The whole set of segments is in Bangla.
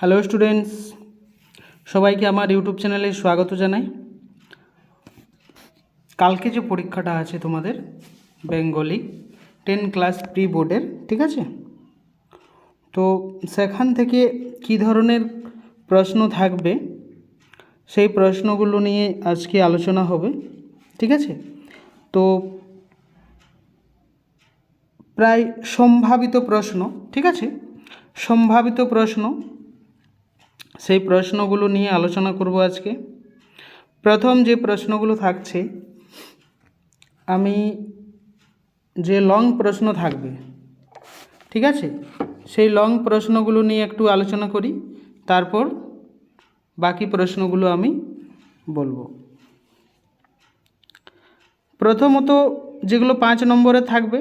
হ্যালো স্টুডেন্টস, সবাইকে আমার ইউটিউব চ্যানেলে স্বাগত জানাই। কালকে যে পরীক্ষাটা আছে তোমাদের বেঙ্গলি 10 ক্লাস প্রি বোর্ডের, ঠিক আছে? তো সেখান থেকে কী ধরনের প্রশ্ন থাকবে সেই প্রশ্নগুলো নিয়ে আজকে আলোচনা হবে, ঠিক আছে? তো প্রায় সম্ভাবিত প্রশ্ন, ঠিক আছে, সম্ভাবিত প্রশ্ন, সেই প্রশ্নগুলো নিয়ে আলোচনা করব আজকে। প্রথম যে প্রশ্নগুলো থাকছে, আমি যে লং প্রশ্ন থাকবে, ঠিক আছে, সেই লং প্রশ্নগুলো নিয়ে একটু আলোচনা করি, তারপর বাকি প্রশ্নগুলো আমি বলবো। প্রথমত যেগুলো 5 নম্বরে থাকবে,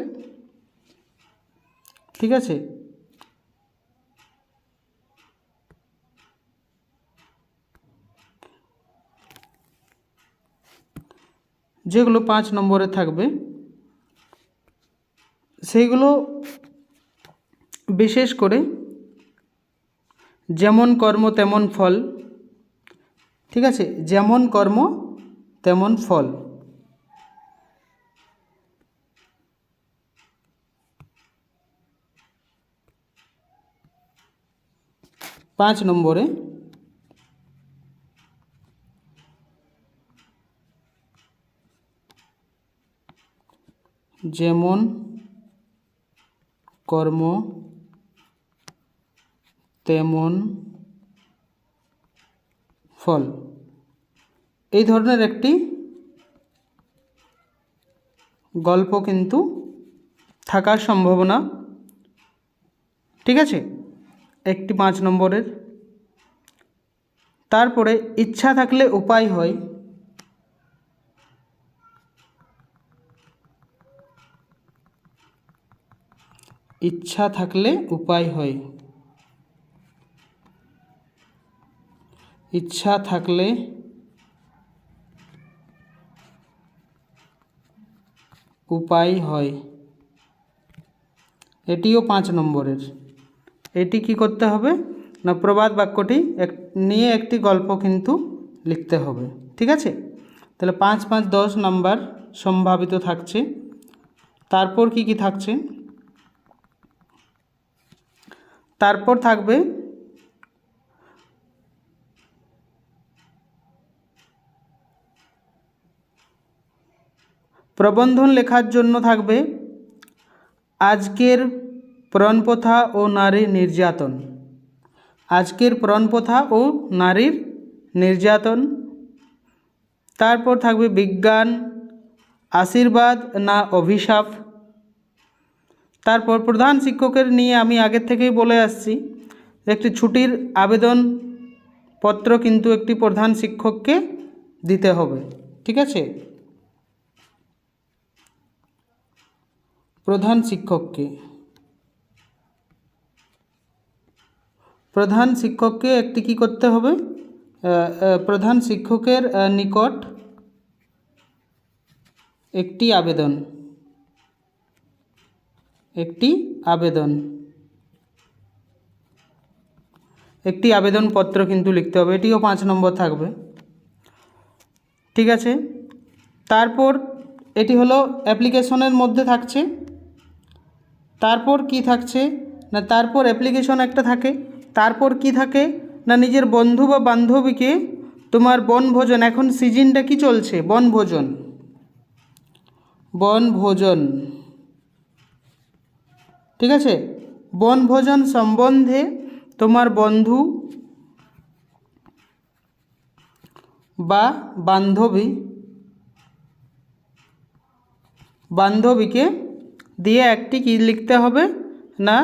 ঠিক আছে, যেগুলো 5 নম্বরে থাকবে সেইগুলো বিশেষ করে যেমন কর্ম তেমন ফল, ঠিক আছে, যেমন কর্ম তেমন ফল। পাঁচ নম্বরে যেমন কর্ম তেমন ফল, এই ধরনের একটি গল্প কিন্তু থাকার সম্ভাবনা, ঠিক আছে, একটি 5 নম্বরের। তারপরে ইচ্ছা থাকলে উপায় হয়, ইচ্ছা থাকলে উপায় হয়, ইচ্ছা থাকলে উপায় হয়, এটিও 5 নম্বরের। এটি কি করতে হবে না, প্রবাদ বাক্যটি নিয়ে একটি গল্প কিন্তু লিখতে হবে, ঠিক আছে? তাহলে 5, 5, 10 নাম্বার সম্ভাবিত থাকছে। তারপর কি কি থাকছে, তারপর থাকবে প্রবন্ধন লেখার জন্য থাকবে আজকের প্রাণপ্রথা ও নারীর নির্যাতন, আজকের প্রাণপ্রথা ও নারীর নির্যাতন। তারপর থাকবে বিজ্ঞান আশীর্বাদ না অভিশাপ। তারপর প্রধান শিক্ষকের নিয়ে আমি আগের থেকেই বলে আসছি, একটি ছুটির আবেদন পত্র কিন্তু একটি প্রধান শিক্ষককে দিতে হবে, ঠিক আছে, প্রধান শিক্ষককে, প্রধান শিক্ষককে একটি কি করতে হবে, প্রধান শিক্ষকের নিকট একটি আবেদন, একটি আবেদন, একটি আবেদনপত্র কিন্তু লিখতে হবে, এটিও 5 নম্বর থাকবে, ঠিক আছে। তারপর এটি হলো অ্যাপ্লিকেশনের মধ্যে থাকছে। তারপর কি থাকছে না, তারপর অ্যাপ্লিকেশন একটা থাকে, তারপর কি থাকে না, নিজের বন্ধু বা বান্ধবীকে তোমার বনভোজন, এখন সিজনটা কি চলছে, বনভোজন, বনভোজন, ঠিক আছে, বনভোজন সম্বন্ধে তোমার বন্ধু বা বান্ধবীকে দিয়ে একটি কি লিখতে হবে না,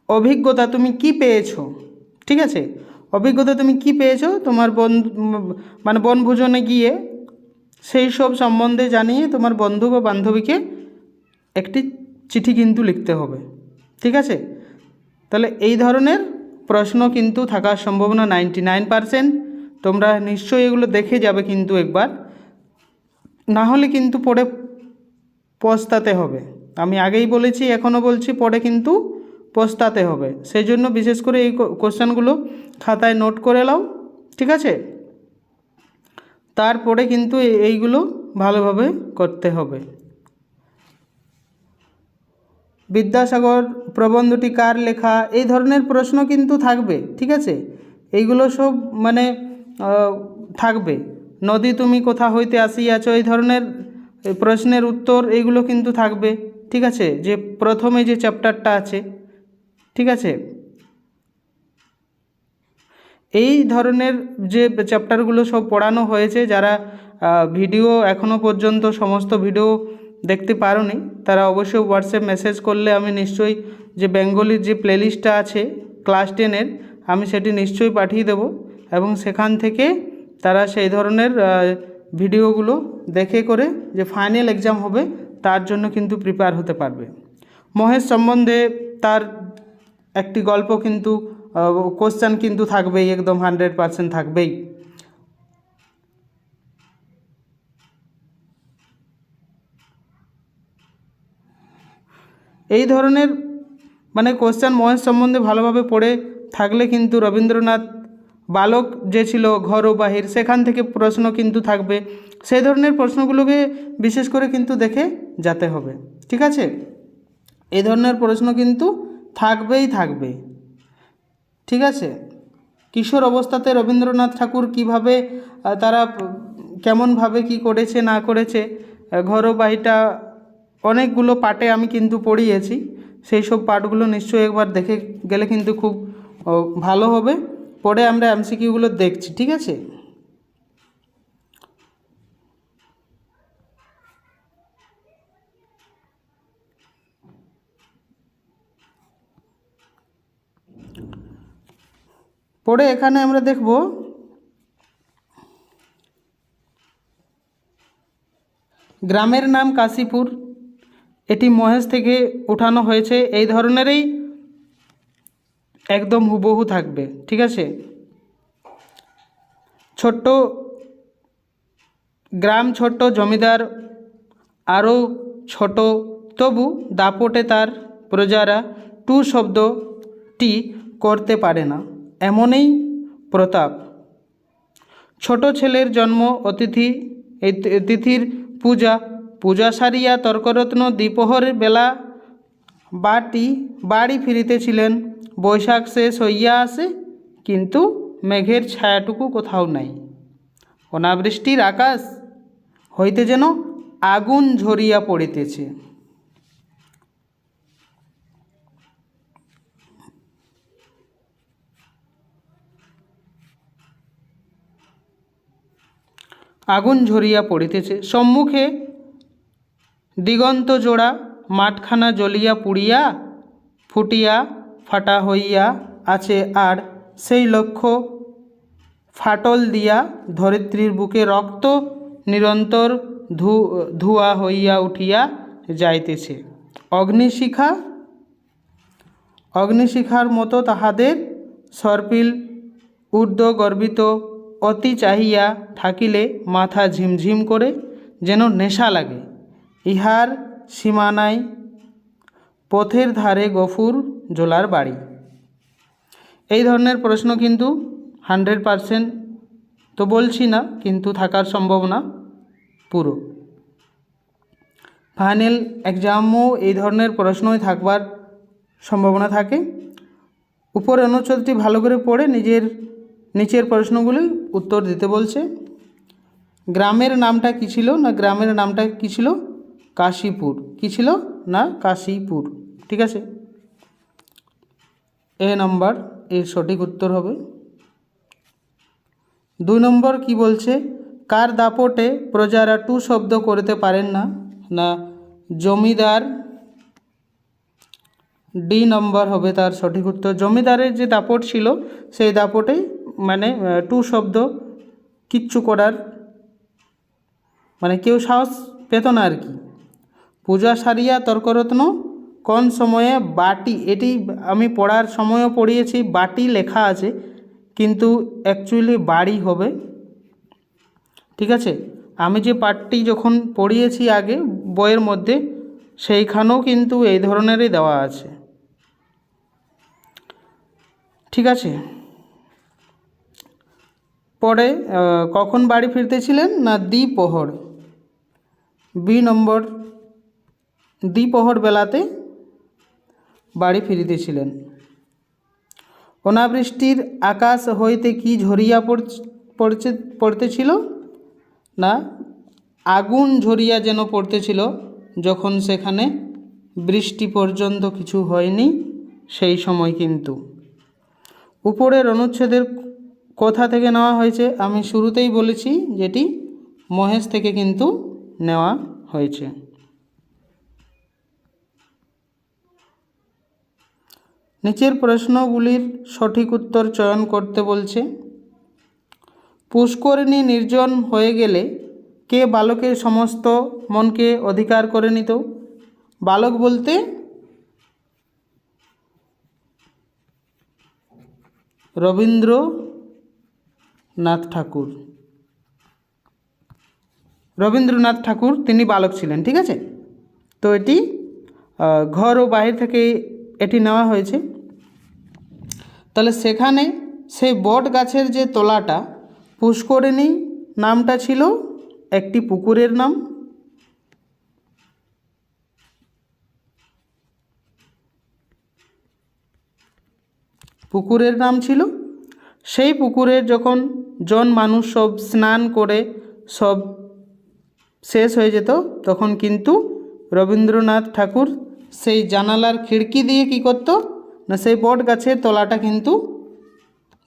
অভিজ্ঞতা তুমি কি পেয়েছো, ঠিক আছে, অভিজ্ঞতা তুমি কি পেয়েছো তোমার বন্ধু মানে বনভোজনে গিয়ে, সেই সব সম্বন্ধে জানিয়ে তোমার বন্ধু বা বান্ধবীকে একটি চিঠি কিন্তু লিখতে হবে, ঠিক আছে। তাহলে এই ধরনের প্রশ্ন কিন্তু থাকার সম্ভাবনা 99%। তোমরা নিশ্চয়ই এগুলো দেখে যাবে কিন্তু একবার, না হলে কিন্তু পরে পস্তাতে হবে। আমি আগেই বলেছি, এখনও বলছি, পরে কিন্তু পস্তাতে হবে। সেই জন্য বিশেষ করে এই কোশ্চেনগুলো খাতায় নোট করে নাও, ঠিক আছে? তারপরে কিন্তু এইগুলো ভালোভাবে করতে হবে। বিদ্যাসাগর প্রবন্ধটি কার লেখা, এই ধরনের প্রশ্ন কিন্তু থাকবে, ঠিক আছে? এইগুলো সব মানে থাকবে। নদী তুমি কোথা হইতে আসিয়াছ, এই ধরনের প্রশ্নের উত্তর এইগুলো কিন্তু থাকবে, ঠিক আছে? যে প্রথমে যে চ্যাপ্টারটা আছে, ঠিক আছে? এই ধরনের যে চ্যাপ্টারগুলো সব পড়ানো হয়েছে, যারা ভিডিও এখনও পর্যন্ত সমস্ত ভিডিও দেখতে পারোনি তারা অবশ্যই হোয়াটসঅ্যাপ মেসেজ করলে আমি নিশ্চয়ই যে বেঙ্গলির যে প্লেলিস্টটা আছে ক্লাস 10-এর, আমি সেটি নিশ্চয়ই পাঠিয়ে দেব এবং সেখান থেকে তারা সেই ধরনের ভিডিওগুলো দেখে করে যে ফাইনাল এক্সাম হবে তার জন্য কিন্তু প্রিপেয়ার হতে পারবে। মহেশ সম্বন্ধে তার একটি গল্প কিন্তু কোশ্চেন কিন্তু থাকবেই, একদম 100% থাকবেই। এই ধরনের মানে কোশ্চেন মহেশ সম্বন্ধে ভালোভাবে পড়ে থাকলে কিন্তু রবীন্দ্রনাথ বালক যে ছিল ঘর ও বাহির, সেখান থেকে প্রশ্ন কিন্তু থাকবে। সেই ধরনের প্রশ্নগুলোকে বিশেষ করে কিন্তু দেখে যেতে হবে, ঠিক আছে? এই ধরনের প্রশ্ন কিন্তু থাকবেই থাকবে, ঠিক আছে? কিশোর অবস্থাতে রবীন্দ্রনাথ ঠাকুর কিভাবে তারা কেমনভাবে কি করেছে না করেছে, ঘর ও বাহিরটা অনেকগুলো পার্টে আমি কিন্তু পড়িয়েছি। সেই সব পার্টগুলো নিশ্চয়ই একবার দেখে গেলে কিন্তু খুব ভালো হবে। পরে আমরা এমসিকিউগুলো দেখছি, ঠিক আছে? পরে এখানে আমরা দেখব গ্রামের নাম কাশীপুর, এটি মহেশ থেকে উঠানো হয়েছে। এই ধরনেরই একদম হুবহু থাকবে, ঠিক আছে? ছোট্ট গ্রাম, ছোট্ট জমিদার আরও ছোট, তবু দাপটে তার প্রজারা টু শব্দটি করতে পারে না, এমনই প্রতাপ। ছোট ছেলের জন্ম, অতিথি তিথির পূজা সারিয়া তর্করত্ন দ্বিপ্রহরের বেলা বাড়ি ফিরিতেছিলেন। বৈশাখ শেষ হইয়া আসে, কিন্তু মেঘের ছায়াটুকু কোথাও নাই। অনাবৃষ্টির আকাশ হইতে যেন আগুন ঝরিয়া পড়িতেছে। আগুন ঝরিয়া পড়িতেছে, সম্মুখে দিগন্ত জোড়া মাঠখানা জ্বলিয়া পুড়িয়া ফুটিয়া ফাটা হইয়া আছে, আর সেই লক্ষ্য ফাটল দিয়া ধরিত্রীর বুকে রক্ত নিরন্তর ধুয়া হইয়া উঠিয়া যাইতেছে। অগ্নিশিখার মতো তাহাদের সর্পিল ঊর্ধ্ব গর্বিত, অতি চাহিয়া থাকিলে মাথা ঝিমঝিম করে, যেন নেশা লাগে। ইহার সীমানায় পথের ধারে গফুর জোলার বাড়ি। এই ধরনের প্রশ্ন কিন্তু 100% তো বলছি না, কিন্তু থাকার সম্ভাবনা পুরো। ফাইনাল এক্সামও এই ধরনের প্রশ্নই থাকবার সম্ভাবনা থাকে। উপরে অনুচ্ছেদটি ভালো করে পড়ে নিচের প্রশ্নগুলি উত্তর দিতে বলছে। গ্রামের নামটা কী ছিল না, গ্রামের নামটা কী ছিল? কাশীপুর। কী ছিল না? কাশীপুর, ঠিক আছে? এ নম্বর এর সঠিক উত্তর হবে। 2 নম্বর কি বলছে? কার দাপটে প্রজারা টু শব্দ করতে পারেন না, না জমিদার। ডি নম্বর হবে তার সঠিক উত্তর। জমিদারের যে দাপট ছিল সেই দাপটেই মানে টু শব্দ কিচ্ছু করার মানে কেউ সাহস পেত না আর কি। পূজা সারিয়া তর্করত্ন কোন সময়ে বাটি, এটি আমি পড়ার সময়ও পড়িয়েছি, বাটি লেখা আছে কিন্তু অ্যাকচুয়ালি বাড়ি হবে, ঠিক আছে? আমি যে পাঠটি যখন পড়িয়েছি আগে বইয়ের মধ্যে, সেইখানেও কিন্তু এই ধরনেরই দেওয়া আছে। ঠিক আছে। পরে কখন বাড়ি ফিরতেছিলেন না দ্বিপ্রহর, বি নম্বর দ্বিপ্রহর বেলাতে বাড়ি ফিরিতেছিলেন। অনাবৃষ্টির আকাশ হইতে কি ঝরিয়া পড়তেছিল না আগুন ঝরিয়া যেন পড়তেছিল, যখন সেখানে বৃষ্টি পর্যন্ত কিছু হয়নি সেই সময় কিন্তু। উপরের অনুচ্ছেদের কোথা থেকে নেওয়া হয়েছে? আমি শুরুতেই বলেছি যেটি মহেশ থেকে কিন্তু নেওয়া হয়েছে। নিচের প্রশ্নগুলির সঠিক উত্তর চয়ন করতে বলছে। পুষ্করিণী নির্জন হয়ে গেলে কে বালকের সমস্ত মনকে অধিকার করে নিত? বালক বলতে রবীন্দ্রনাথ ঠাকুর। রবীন্দ্রনাথ ঠাকুর তিনি বালক ছিলেন। ঠিক আছে, তো এটি ঘর ও বাহির থেকে এটি নেওয়া হয়েছে। তাহলে সেখানে সেই বট গাছের যে তলাটা, পুষ্করিণী নামটা ছিল একটি পুকুরের নাম। পুকুরের নাম ছিল। সেই পুকুরে যখন মানুষ সব স্নান করে সব শেষ হয়ে যেত, তখন কিন্তু রবীন্দ্রনাথ ঠাকুর সেই জানালার খিড়কি দিয়ে কী করত না সেই বট গাছের তলাটা কিন্তু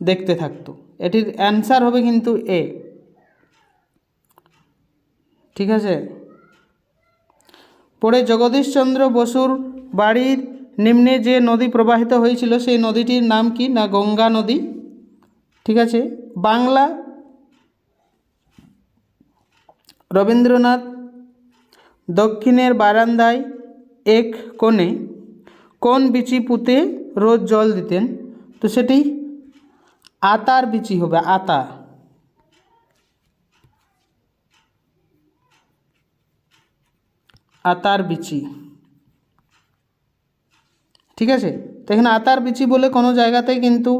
দেখতে থাকতো। এটির অ্যান্সার হবে কিন্তু এ। ঠিক আছে। পরে জগদীশচন্দ্র বসুর বাড়ির নিম্নে যে নদী প্রবাহিত হয়েছিল সেই নদীটির নাম কি না গঙ্গা নদী। ঠিক আছে। বাংলা রবীন্দ্রনাথ দক্ষিণের বারান্দায় এক কোণে কোন বিচি পুঁতে রোজ জল দিতেন? তো সেটি আতার বিচি হবে, আতা। আতার বিচি। ঠিক আছে, তো এখানে আতার বিচি বলে কোনো জায়গাতে কিন্তু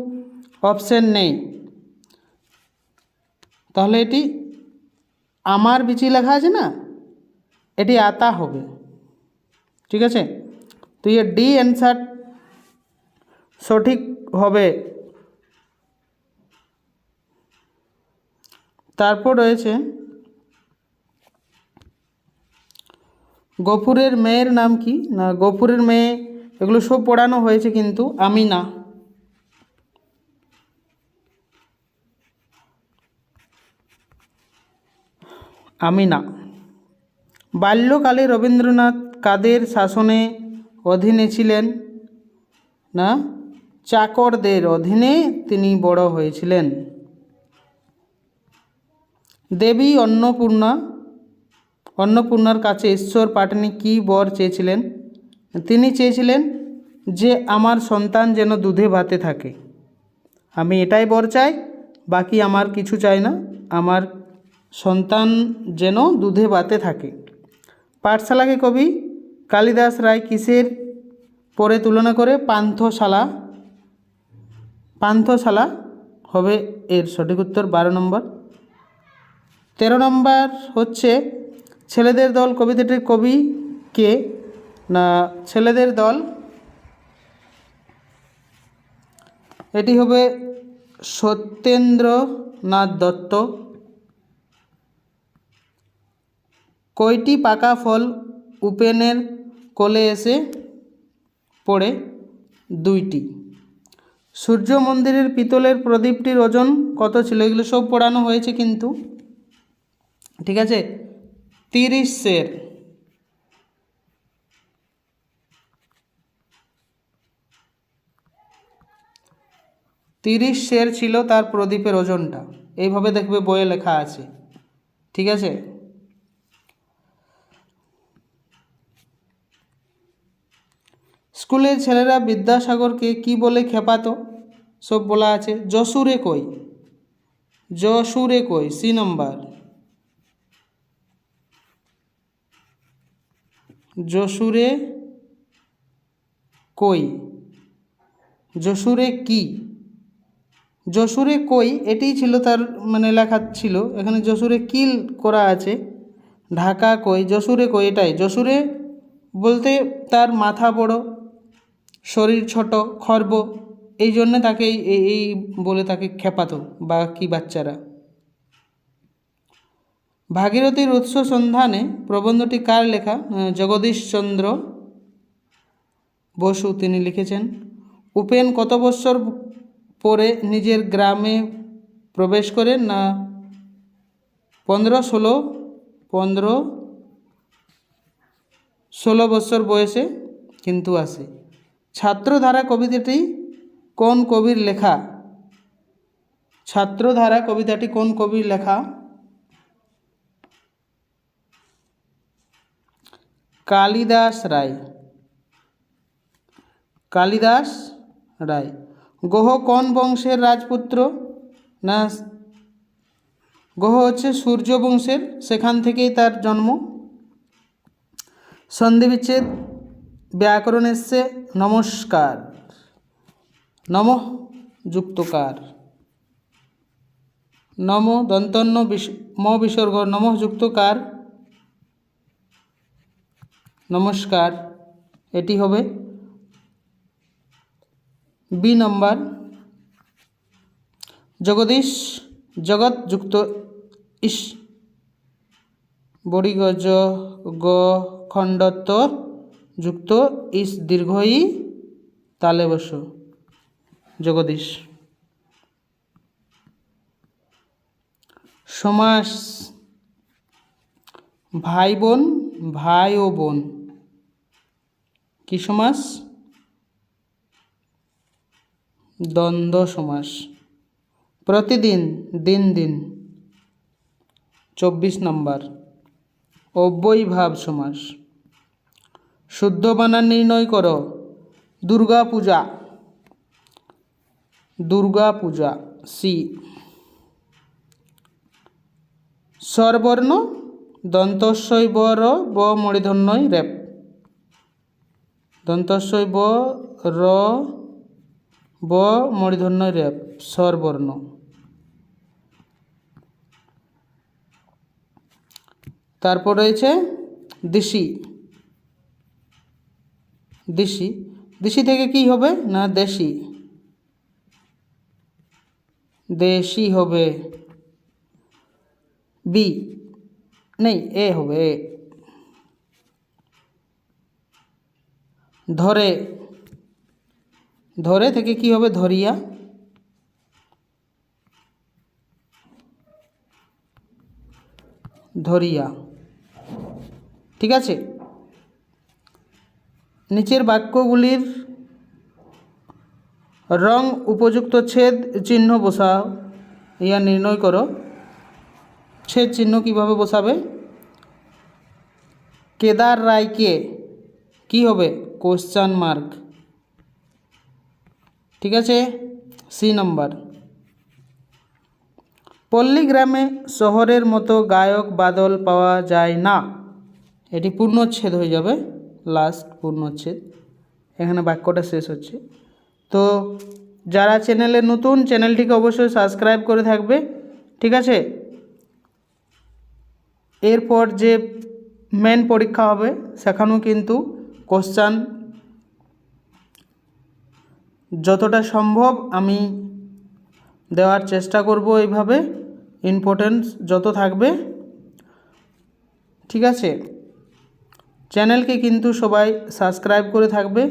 অপশন নেই, তাহলে এটি আমার বিচি লেখা আছে না, এটি আতা হবে। ঠিক আছে, তো এর ডি অ্যান্সার সঠিক হবে। তারপর রয়েছে গফুরের মেয়ের নাম কি না গফুরের মেয়ে, এগুলো সব পড়ানো হয়েছে কিন্তু আমিনা। আমিনা। বাল্যকালে রবীন্দ্রনাথ কাদের শাসনে অধীনে ছিলেন না চাকরদের অধীনে তিনি বড় হয়েছিলেন। দেবী অন্নপূর্ণার কাছে ঈশ্বর পাটনি কী বর চেয়েছিলেন? তিনি চেয়েছিলেন যে আমার সন্তান যেন দুধে ভাতে থাকে, আমি এটাই বর চাই, বাকি আমার কিছু চাই না, আমার সন্তান যেন দুধে ভাতে থাকে। পাঠশালাকে কবি কালিদাস রায় কিসের পরে তুলনা করে? পান্থশালা। পান্থশালা হবে এর সঠিক উত্তর 12 নম্বর। 13 নম্বর হচ্ছে ছেলেদের দল কবিতাটির কবি কে না ছেলেদের দল, এটি হবে সত্যেন্দ্রনাথ দত্ত। কয়টি পাকা ফল উপেনের কোলে এসে পড়ে? 2টি। সূর্য মন্দিরের পিতলের প্রদীপটির ওজন কত ছিল? এগুলো সব পড়ানো হয়েছে কিন্তু। ঠিক আছে, 30 সের। 30 সের ছিল তার প্রদীপের ওজনটা, এইভাবে দেখবে বইয়ে লেখা আছে। ঠিক আছে। স্কুলের ছেলেরা বিদ্যাসাগরকে কি বলে খেপাতো? সব বলা আছে। যশুরে কই, যশুরে কই, সি নম্বর। যশুরে কই, যশুরে কি, যশোরে কই, এটাই ছিল তার মানে লেখা ছিল। এখানে যশোরে কিল করা আছে, ঢাকা কই, যশোরে কই, এটাই। যশোরে বলতে তার মাথা বড়, শরীর ছোট, খর্ব, এই জন্যে তাকে এই বলে তাকে খেপাতো বা কি বাচ্চারা। ভাগীরথীর উৎস সন্ধানে প্রবন্ধটি কার লেখা? জগদীশচন্দ্র বসু তিনি লিখেছেন। উপেন কত বৎসর পরে নিজের গ্রামে প্রবেশ করেন? না 16 বৎসর বয়সে কিন্তু আসে। ছাত্রধারা কবিতাটি কোন কবির লেখা? ছাত্রধারা কবিতাটি কোন কবির লেখা? কালিদাস রায়। কালিদাস রায়। গোহ কোন বংশের রাজপুত্র? না গোহ হচ্ছে সূর্য বংশের, সেখান থেকেই তার জন্ম। সন্ধিবিচ্ছেদ ব্যাকরণ এসছে নমস্কার, নমঃ যুক্তকার, নম দন্তন্য ম বিসর্গ, নমঃ যুক্তকার, নমস্কার, এটি হবে বি নম্বর। জগদীশ জগৎ যুক্ত ইস, বড়ি গজ গ খণ্ডত্ব যুক্ত ইস দীর্ঘ ই তালে বস, জগদীশ। সমাস ভাই বোন, ভাই ও বোন, কি সমাস? দ্বন্দ্ব সমাস। প্রতিদিন, দিন দিন, 24 নম্বর। অব্যয়ীভাব সমাস। শুদ্ধ বানান নির্ণয় করো। দুর্গা পূজা, দুর্গা পূজা, সি। স্বরবর্ণ দন্তস্বই ব র ব মূর্ধন্যই রেপ, দন্তস্বই ব র ব মূর্ধন্যই রেপ, স্বরবর্ণ। তারপর রয়েছে দিশি। দিশি, দিশি থেকে কি হবে? না দেশি, দেশি হবে বি, নেই এ হবে এ। ধরে, ধরে থেকে কি হবে? ধরিয়া, ধরিয়া, ঠিক আছে। নিচের বাক্যগুলির রং উপযুক্ত ছেদ চিহ্ন বসাও, ইয়া নির্ণয় করো। ছেদ চিহ্ন কিভাবে বসাবে? কেদার রায়কে কি হবে? কোশ্চেন মার্ক, ঠিক আছে। সি নম্বর। পল্লীগ্রামে শহরের মতো গায়ক বাদল পাওয়া যায় না, এটি পূর্ণচ্ছেদ হয়ে যাবে, লাস্ট পূর্ণচ্ছেদ, এখানে বাক্যটা শেষ হচ্ছে। তো যারা চ্যানেলে নতুন, চ্যানেলটিকে অবশ্যই সাবস্ক্রাইব করে থাকবে, ঠিক আছে। এরপর যে মেন পরীক্ষা হবে সেখানেও কিন্তু কোশ্চেন যতটা সম্ভব আমি দেওয়ার চেষ্টা করব, এইভাবে ইম্পর্টেন্স যত থাকবে, ঠিক আছে। চ্যানেলকে কিন্তু সবাই সাবস্ক্রাইব করে থাকবে।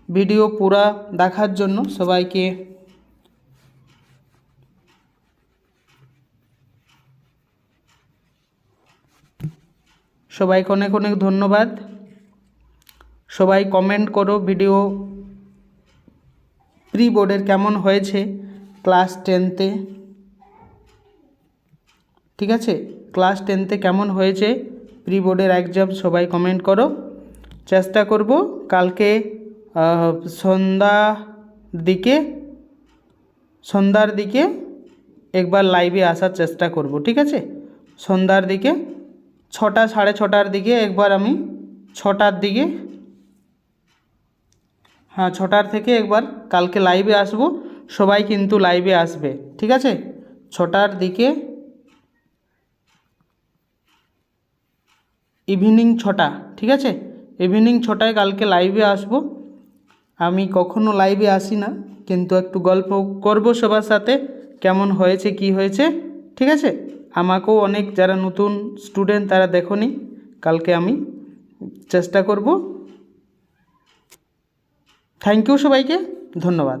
ভিডিও পুরা দেখার জন্য সবাইকে অনেক অনেক ধন্যবাদ। সবাই কমেন্ট করো ভিডিও প্রি বোর্ডের কেমন হয়েছে ক্লাস 10তে, ঠিক আছে। ক্লাস 10তে কেমন হয়েছে প্রি বোর্ডের এক্সাম সবাই কমেন্ট করো। চেষ্টা করব কালকে সন্ধ্যার দিকে একবার লাইভে আসার চেষ্টা করব, ঠিক আছে। সন্ধ্যার দিকে 6টা, 6:30টার দিকে একবার আমি 6টার দিকে, হ্যাঁ 6টার থেকে একবার কালকে লাইভে আসব। সবাই কিন্তু লাইভে আসবে, ঠিক আছে? 6টার দিকে, ইভিনিং 6টা, ঠিক আছে? ইভিনিং 6টায় কালকে লাইভে আসবো। আমি কখনো লাইভে আসি না, কিন্তু একটু গল্প করব সবার সাথে, কেমন হয়েছে কি হয়েছে, ঠিক আছে? আমাকেও অনেক যারা নতুন স্টুডেন্ট তারা দেখোনি, কালকে আমি চেষ্টা করব। থ্যাংক ইউ সবাইকে, ধন্যবাদ।